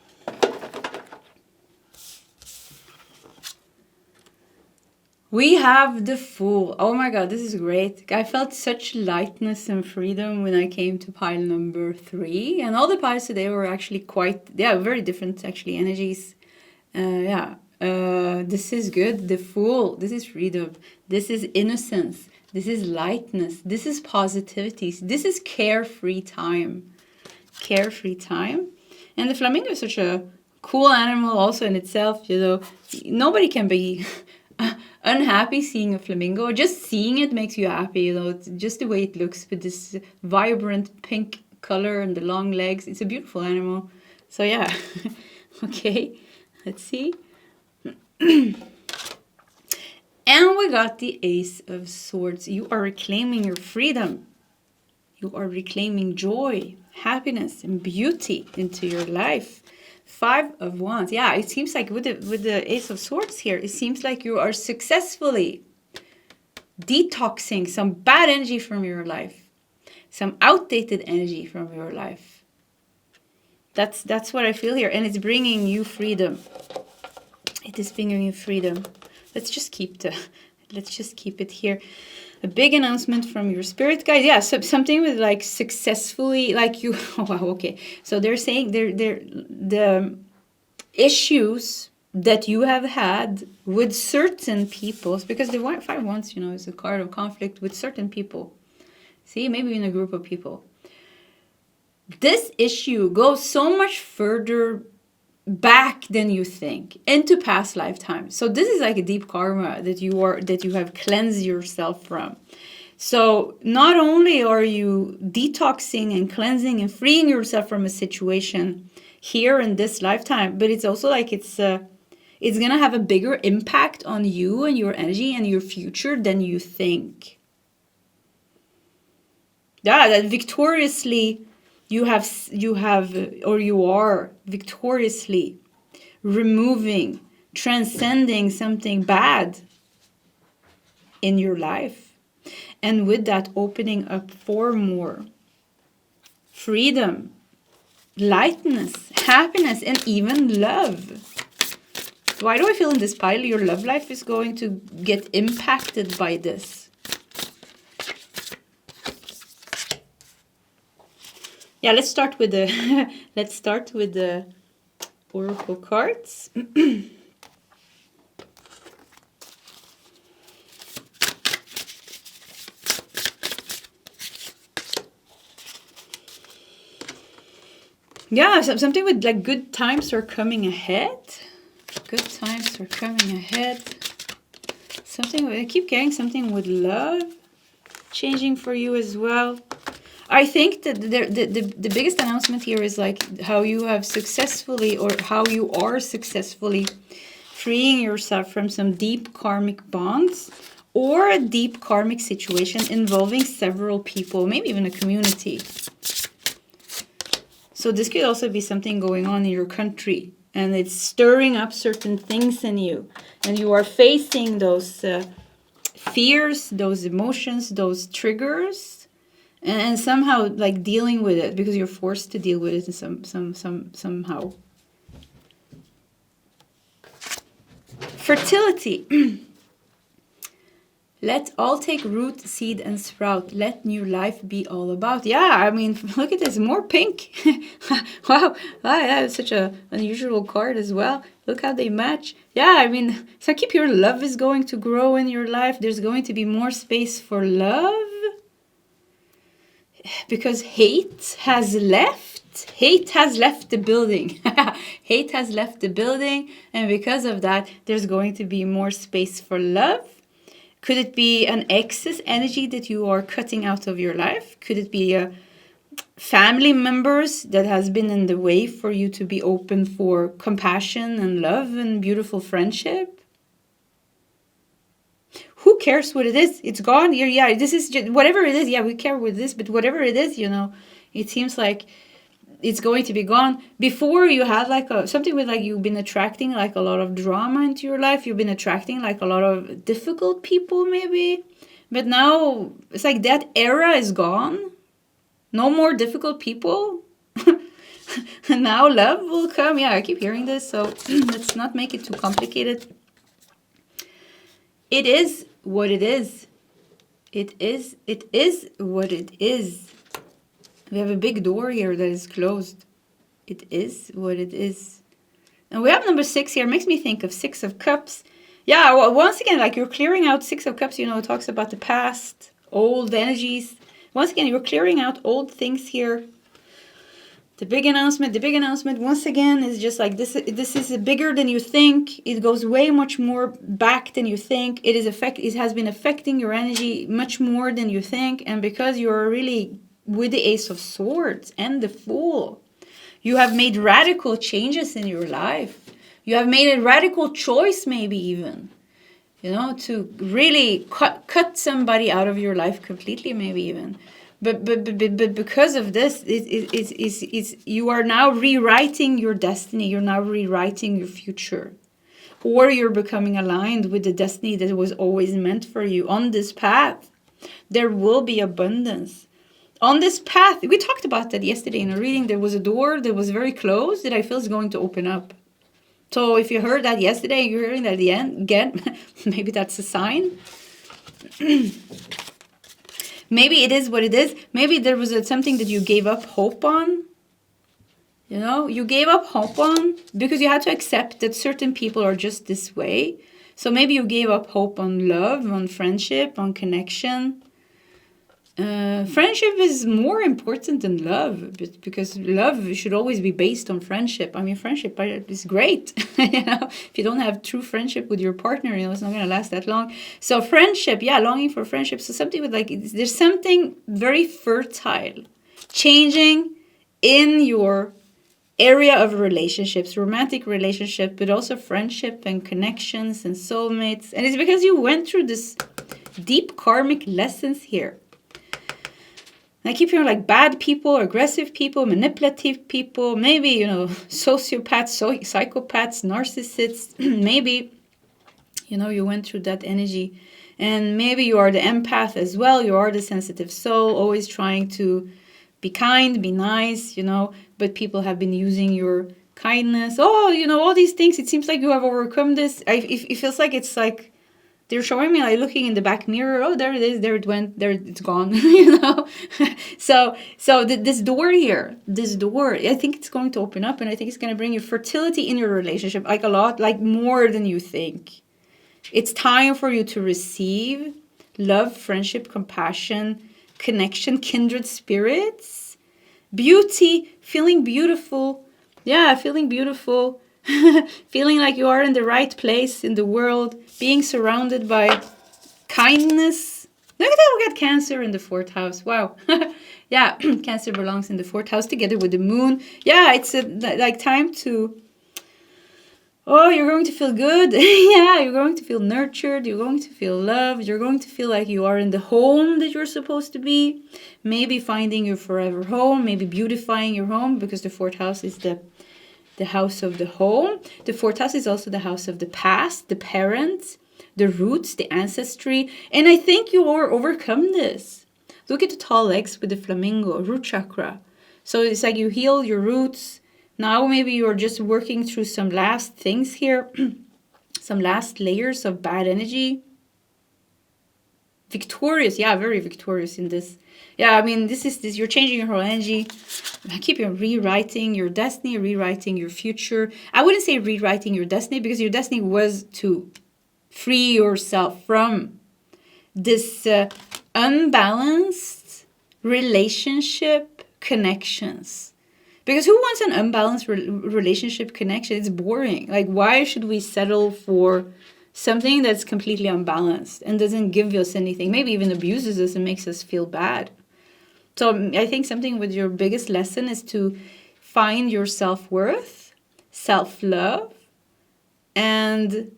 We have the Fool. Oh my god, this is great. I felt such lightness and freedom when I came to pile number 3. And all the piles today were actually very different actually energies. This is good. The Fool. This is freedom. This is innocence. This is lightness. This is positivity. This is carefree time. Carefree time. And the flamingo is such a cool animal also in itself. Nobody can be unhappy seeing a flamingo. Just seeing it makes you happy. It's just the way it looks with this vibrant pink color and the long legs. It's a beautiful animal. So yeah. Okay. Let's see. And we got the Ace of Swords. You are reclaiming your freedom. You are reclaiming joy, happiness, and beauty into your life. 5 of Wands. Yeah, it seems like with the Ace of Swords here, it seems like you are successfully detoxing some bad energy from your life. Some outdated energy from your life. That's what I feel here. And it's bringing you freedom. It is bringing you freedom. Let's just keep it here. A big announcement from your spirit guide. Yeah, something with like successfully, like you. Oh, wow, okay. So they're saying the issues that you have had with certain people, because the 5 Wands, is a card of conflict with certain people. See, maybe in a group of people. This issue goes so much further back than you think, into past lifetimes. So this is like a deep karma that you have cleansed yourself from. So not only are you detoxing and cleansing and freeing yourself from a situation here in this lifetime, but it's also like it's gonna have a bigger impact on you and your energy and your future than you think. Yeah, that victoriously you are victoriously removing, transcending something bad in your life. And with that, opening up for more freedom, lightness, happiness, and even love. Why do I feel in this pile your love life is going to get impacted by this? Yeah, let's start with the oracle cards. Yeah, something with like good times are coming ahead. Good times are coming ahead. Something, I keep getting something with love changing for you as well. I think that the biggest announcement here is like how you have successfully, or how you are successfully freeing yourself from some deep karmic bonds or a deep karmic situation involving several people, maybe even a community. So this could also be something going on in your country, and it's stirring up certain things in you, and you are facing those fears, those emotions, those triggers, and somehow like dealing with it because you're forced to deal with it somehow. Fertility. Let all take root, seed, and sprout. Let new life be all about. Yeah, I mean, look at this. More pink. Wow. Yeah, it's such an unusual card as well. Look how they match. Yeah, I mean, so I keep hearing love is going to grow in your life. There's going to be more space for love. Because hate has left. Hate has left the building. Hate has left the building. And because of that, there's going to be more space for love. Could it be an excess energy that you are cutting out of your life? Could it be family members that has been in the way for you to be open for compassion and love and beautiful friendship? Who cares what it is? It's gone. Yeah, this is just, whatever it is. Yeah, we care with this, but whatever it is, you know, it seems like it's going to be gone. Before you had like something with like you've been attracting like a lot of drama into your life. You've been attracting like a lot of difficult people maybe. But now it's like that era is gone. No more difficult people. And now love will come. Yeah, I keep hearing this. So let's not make it too complicated. It is what it is. It is what it is. We have a big door here that is closed. It is what it is. And we have number 6 here. It makes me think of 6 of Cups. Yeah, well, once again, like you're clearing out 6 of Cups, you know, it talks about the past, old energies. Once again, you're clearing out old things here. The big announcement, once again, is just like this is bigger than you think. It goes way much more back than you think. It has been affecting your energy much more than you think. And because you're really with the Ace of Swords and the Fool, you have made radical changes in your life. You have made a radical choice, maybe even, you know, to really cut somebody out of your life completely, maybe even. But because of this, you are now rewriting your destiny. You're now rewriting your future. Or you're becoming aligned with the destiny that was always meant for you. On this path, there will be abundance. On this path, we talked about that yesterday in a reading. There was a door that was very closed that I feel is going to open up. So if you heard that yesterday, you're hearing that again, maybe that's a sign. Maybe it is what it is. Maybe there was something that you gave up hope on. You know, you gave up hope on because you had to accept that certain people are just this way. So maybe you gave up hope on love, on friendship, on connection. Friendship is more important than love, because love should always be based on friendship. I mean, friendship is great. You know, if you don't have true friendship with your partner, you know, it's not going to last that long. So friendship, yeah, longing for friendship. So something with like, there's something very fertile changing in your area of relationships, romantic relationship, but also friendship and connections and soulmates. And it's because you went through this deep karmic lessons here. And I keep hearing like bad people, aggressive people, manipulative people, maybe, you know, sociopaths, psychopaths, narcissists. Maybe, you know, you went through that energy. And maybe you are the empath as well. You are the sensitive soul, always trying to be kind, be nice, you know, but people have been using your kindness. Oh, you know, all these things. It seems like you have overcome this. It feels like it's like they're showing me, like looking in the back mirror. Oh, there it is. There it went. There it's gone. You know. So this door here, this door, I think it's going to open up, and I think it's going to bring you fertility in your relationship, like a lot, like more than you think. It's time for you to receive love, friendship, compassion, connection, kindred spirits, beauty, feeling beautiful. Yeah, feeling beautiful. Feeling like you are in the right place in the world, being surrounded by kindness. Look at that, we got Cancer in the 4th house. Wow. Yeah, Cancer belongs in the 4th house together with the moon. Yeah, it's like time to... Oh, you're going to feel good. Yeah, you're going to feel nurtured. You're going to feel loved. You're going to feel like you are in the home that you're supposed to be. Maybe finding your forever home. Maybe beautifying your home, because the 4th house is the house of the home. The 4th house is also the house of the past, the parents, the roots, the ancestry. And I think you are overcome this. Look at the tall legs with the flamingo, root chakra. So it's like you heal your roots. Now maybe you're just working through some last things here, some last layers of bad energy. Victorious, yeah, very victorious in this. Yeah, I mean, this, you're changing your whole energy. I keep rewriting your destiny, rewriting your future. I wouldn't say rewriting your destiny, because your destiny was to free yourself from this unbalanced relationship connections. Because who wants an unbalanced relationship connection? It's boring. Like, why should we settle for something that's completely unbalanced and doesn't give us anything? Maybe even abuses us and makes us feel bad. So I think something with your biggest lesson is to find your self-worth, self-love, and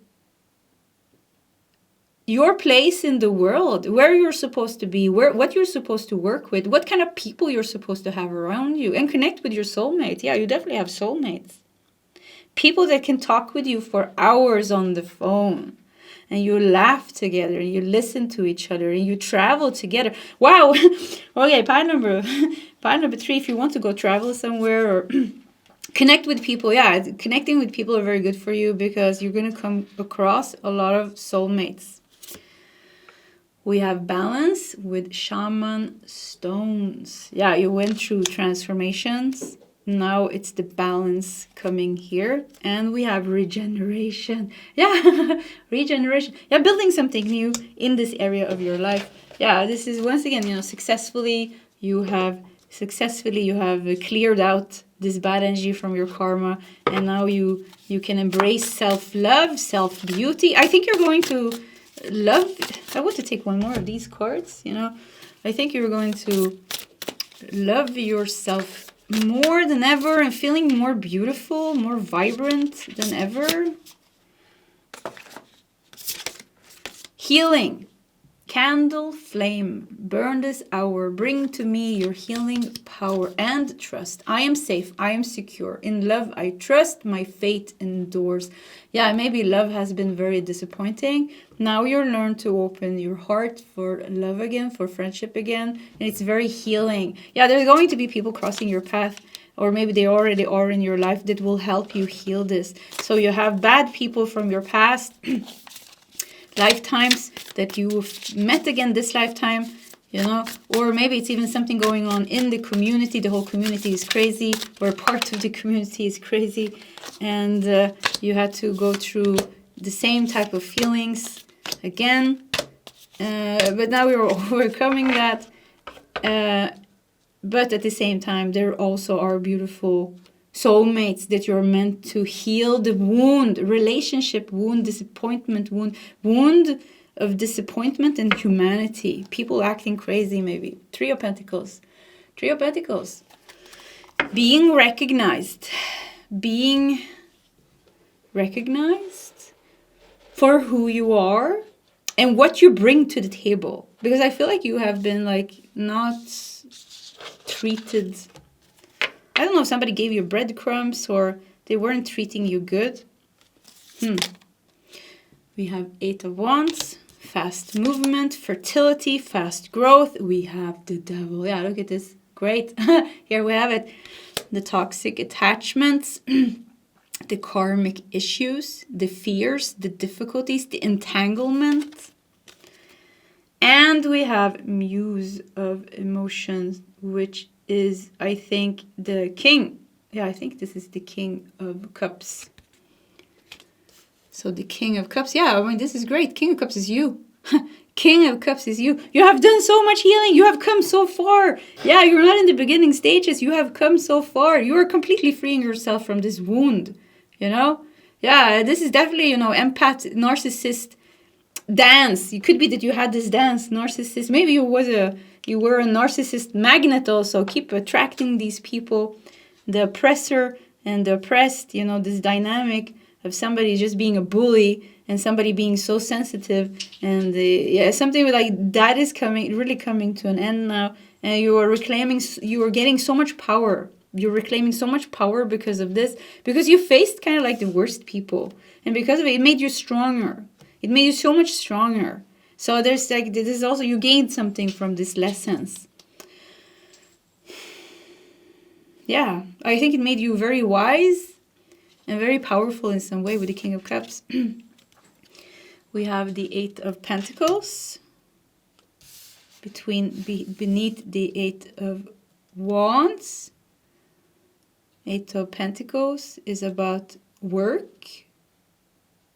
your place in the world, where you're supposed to be, what you're supposed to work with, what kind of people you're supposed to have around you, and connect with your soulmates. Yeah, you definitely have soulmates. People that can talk with you for hours on the phone, and you laugh together, and you listen to each other, and you travel together. Wow. Okay, pile number 3, if you want to go travel somewhere or connect with people. Yeah, connecting with people are very good for you, because you're going to come across a lot of soulmates. We have balance with shaman stones. Yeah, you went through transformations. Now it's the balance coming here. And we have regeneration. Yeah, regeneration. Yeah, building something new in this area of your life. Yeah, this is, once again, you know, successfully you have cleared out this bad energy from your karma. And now you can embrace self-love, self-beauty. I think you're going to love. I want to take one more of these cards, you know. I think you're going to love yourself more than ever and feeling more beautiful, more vibrant than ever. Healing. Candle flame, burn this hour, bring to me your healing power and trust. I am safe, I am secure. In love, I trust, my fate endures. Yeah, maybe love has been very disappointing. Now you learn to open your heart for love again, for friendship again. And it's very healing. Yeah, there's going to be people crossing your path, or maybe they already are in your life, that will help you heal this. So you have bad people from your past, lifetimes that you've met again this lifetime, you know, or maybe it's even something going on in the community. The whole community is crazy, or part of the community is crazy, and you had to go through the same type of feelings again, but now we're overcoming that, but at the same time there also are beautiful soulmates that you're meant to heal the wound, relationship wound, disappointment wound of disappointment and humanity. People acting crazy, maybe. Three of Pentacles. Being recognized. Being recognized for who you are and what you bring to the table. Because I feel like you have been like not treated. I don't know if somebody gave you breadcrumbs or they weren't treating you good. We have Eight of Wands, fast movement, fertility, fast growth. We have the Devil. Yeah, look at this. Great. Here we have it. The toxic attachments, the karmic issues, the fears, the difficulties, the entanglement. And we have Muse of Emotions, which is, I think, the King. Yeah, I think this is the King of Cups. So the King of Cups, yeah, I mean, this is great. King of Cups is you. King of Cups is you. You have done so much healing. You have come so far. Yeah, you're not in the beginning stages. You have come so far. You are completely freeing yourself from this wound, you know? Yeah, this is definitely, you know, empath, narcissist dance. It could be that you had this dance, narcissist. Maybe you were a narcissist magnet also. Keep attracting these people, the oppressor and the oppressed, you know, this dynamic of somebody just being a bully and somebody being so sensitive, and yeah, something like that is really coming to an end now, and you are getting so much power. You're reclaiming so much power because of this, because you faced kind of like the worst people, and because of it, it made you stronger. It made you so much stronger. So there's like, this is also, you gained something from this lessons. Yeah, I think it made you very wise and very powerful in some way with the King of Cups. We have the Eight of Pentacles beneath the Eight of Wands. Eight of Pentacles is about work,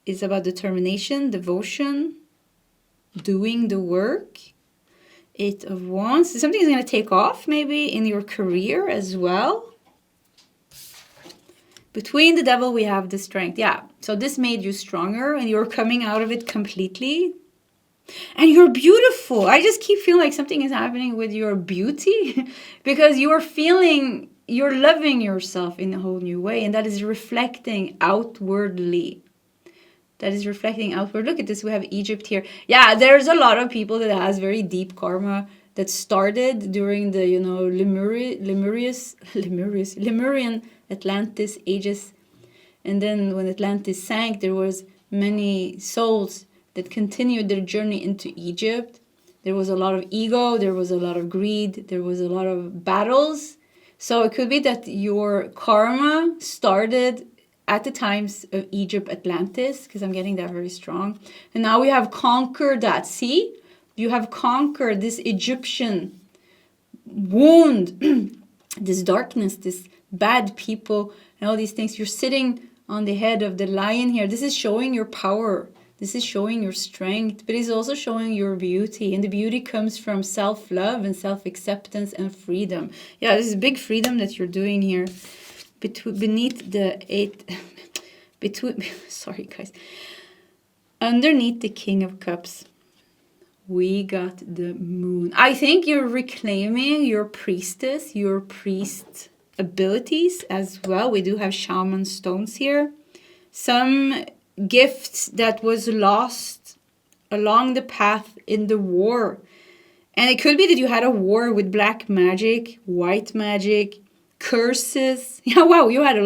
is about determination, devotion, doing the work. Eight of Wands, something is going to take off maybe in your career as well. Between the Devil, we have the Strength. Yeah, so this made you stronger and you're coming out of it completely. And you're beautiful. I just keep feeling like something is happening with your beauty because you're loving yourself in a whole new way. And that is reflecting outwardly. Look at this. We have Egypt here. Yeah, there's a lot of people that has very deep karma that started during the, you know, Lemurian Atlantis ages. And then when Atlantis sank, there was many souls that continued their journey into Egypt. There was a lot of ego, there was a lot of greed, there was a lot of battles. So it could be that your karma started at the times of Egypt, Atlantis, because I'm getting that very strong. And now we have conquered that. See? You have conquered this Egyptian wound, this darkness, this bad people, and all these things. You're sitting on the head of the lion here. This is showing your power. This is showing your strength, but it's also showing your beauty. And the beauty comes from self-love and self-acceptance and freedom. Yeah, this is big freedom that you're doing here. Beneath the sorry guys. Underneath the King of Cups, we got the Moon. I think you're reclaiming your priestess, your priest abilities as well. We do have shaman stones here. Some gifts that was lost along the path in the war. And it could be that you had a war with black magic, white magic, curses. Yeah, wow, you had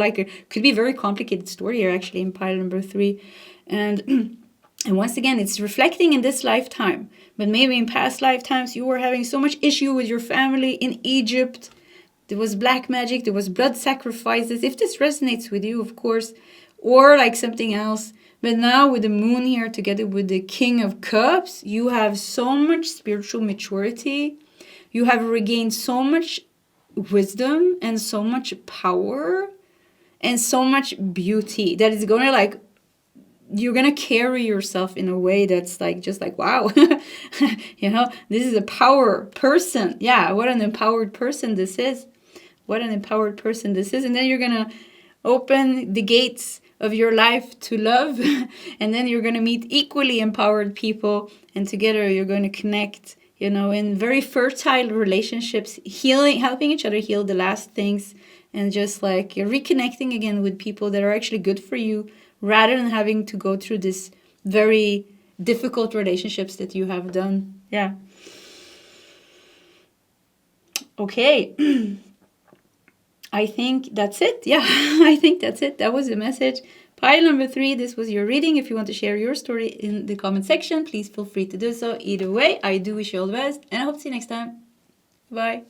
could be a very complicated story here actually in pile number 3. And once again, it's reflecting in this lifetime. But maybe in past lifetimes, you were having so much issue with your family in Egypt. There was black magic, there was blood sacrifices. If this resonates with you, of course, or like something else. But now with the Moon here together with the King of Cups, you have so much spiritual maturity. You have regained so much wisdom and so much power and so much beauty that is going to you're going to carry yourself in a way that's just like, wow, you know, this is a power person. Yeah, what an empowered person this is. What an empowered person this is. And then you're going to open the gates of your life to love. And then you're going to meet equally empowered people. And together you're going to connect, you know, in very fertile relationships, helping each other heal the last things. And just like you're reconnecting again with people that are actually good for you, rather than having to go through this very difficult relationships that you have done. Yeah. Okay. I think that's it. Yeah, I think that's it. That was the message. Pile number 3, this was your reading. If you want to share your story in the comment section, please feel free to do so. Either way, I do wish you all the best, and I hope to see you next time. Bye.